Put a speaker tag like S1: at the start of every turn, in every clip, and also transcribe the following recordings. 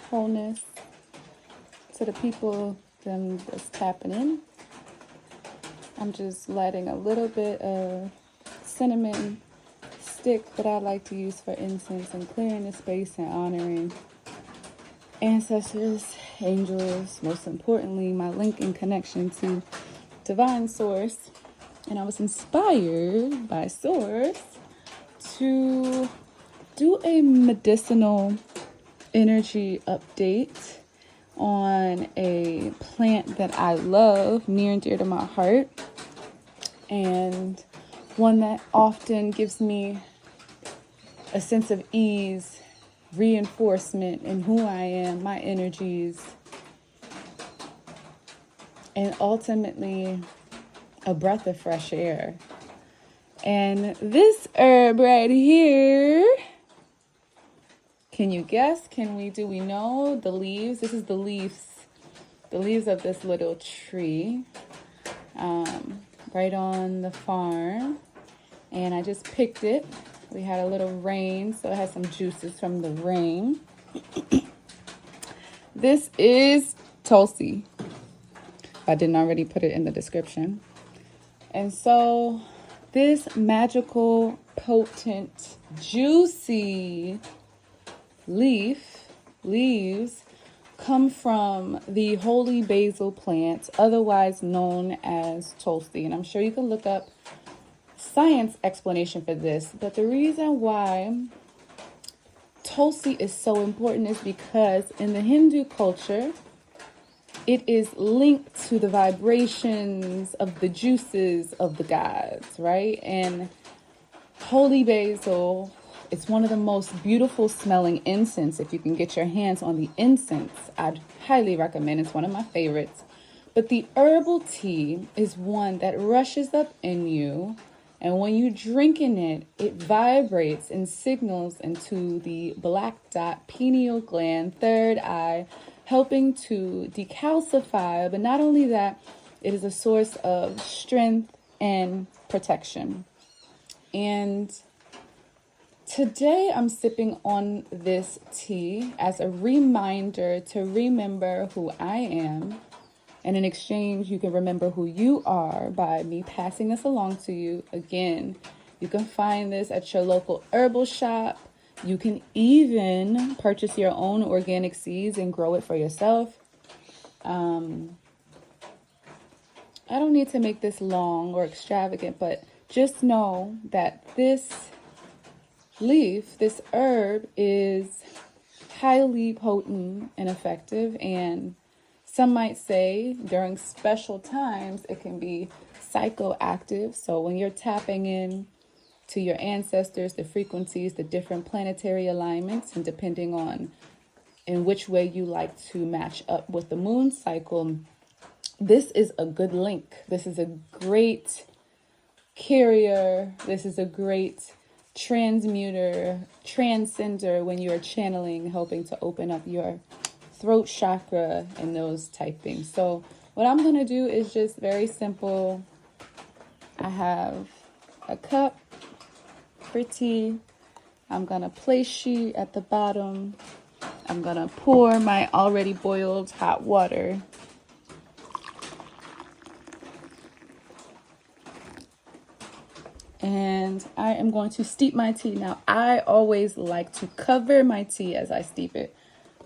S1: wholeness. To the people that's tapping in, I'm just lighting a little bit of cinnamon stick that I like to use for incense and clearing the space and honoring ancestors, angels, most importantly, my link and connection to divine source. And I was inspired by source to do a medicinal energy update on a plant that I love, near and dear to my heart, and one that often gives me a sense of ease, reinforcement in who I am, my energies, and ultimately a breath of fresh air. And this herb right here, can you guess? Do we know the leaves? This is the leaves of this little tree, right on the farm. And I just picked it. We had a little rain, so it has some juices from the rain. This is Tulsi. If I didn't already put it in the description. And so this magical, potent, juicy leaves come from the holy basil plant, otherwise known as Tulsi. And I'm sure you can look up science explanation for this, but the reason why Tulsi is so important is because in the Hindu culture, it is linked to the vibrations of the juices of the gods, right? And holy basil, it's one of the most beautiful smelling incense. If you can get your hands on the incense, I'd highly recommend. It's one of my favorites. But the herbal tea is one that rushes up in you. And when you drink in it, it vibrates and signals into the black dot pineal gland, third eye, helping to decalcify. But not only that, it is a source of strength and protection. And today I'm sipping on this tea as a reminder to remember who I am. And in exchange, you can remember who you are by me passing this along to you. Again, you can find this at your local herbal shop. You can even purchase your own organic seeds and grow it for yourself. I don't need to make this long or extravagant, but just know that this leaf, this herb, is highly potent and effective, and some might say during special times it can be psychoactive. So when you're tapping in to your ancestors, the frequencies, the different planetary alignments, and depending on in which way you like to match up with the moon cycle, this is a good link. This is a great carrier. This is a great transmuter, transcender when you're channeling, helping to open up your throat chakra and those type things. So what I'm going to do is just very simple. I have a cup for tea. I'm going to place sheet at the bottom. I'm going to pour my already boiled hot water. And I am going to steep my tea. Now, I always like to cover my tea as I steep it.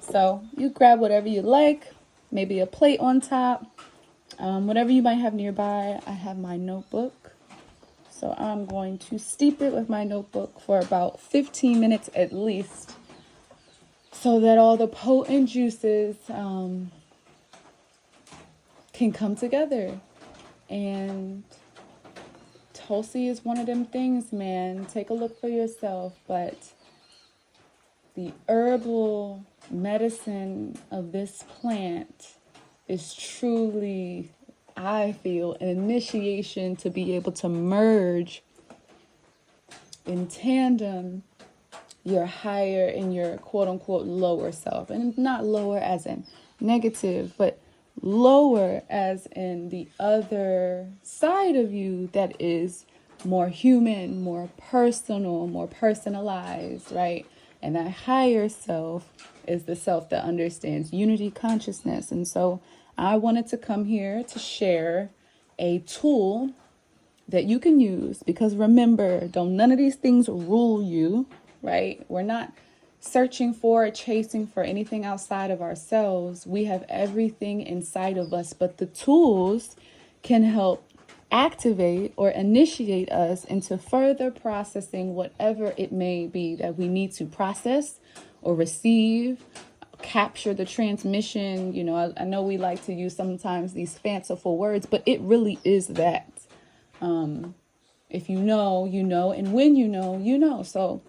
S1: So you grab whatever you like, maybe a plate on top, whatever you might have nearby. I have my notebook. So I'm going to steep it with my notebook for about 15 minutes at least, so that all the potent juices can come together. And Tulsi is one of them things, man. Take a look for yourself. But the herbal medicine of this plant is truly, I feel, an initiation to be able to merge in tandem your higher and your quote unquote lower self. And not lower as in negative, but lower as in the other side of you that is more human, more personal, more personalized, right? And that higher self is the self that understands unity consciousness. And so I wanted to come here to share a tool that you can use, because remember, don't none of these things rule you, right? We're not searching for or chasing for anything outside of ourselves. We have everything inside of us, but the tools can help activate or initiate us into further processing whatever it may be that we need to process or receive, capture the transmission. You know, I know we like to use sometimes these fanciful words, but it really is that. If you know, you know, and when you know, you know. So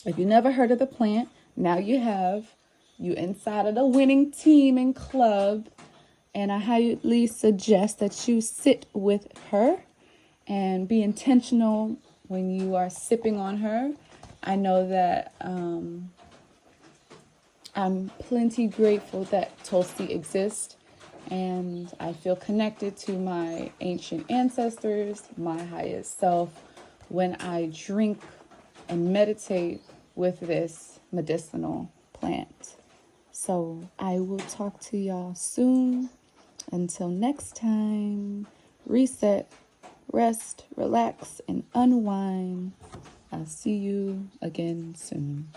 S1: if you never heard of the plant, now you have. You inside of the winning team and club. And I highly suggest that you sit with her and be intentional when you are sipping on her. I know that I'm plenty grateful that Tulsi exists. And I feel connected to my ancient ancestors, my highest self, when I drink and meditate with this medicinal plant. So I will talk to y'all soon. Until next time, reset, rest, relax, and unwind. I'll see you again soon.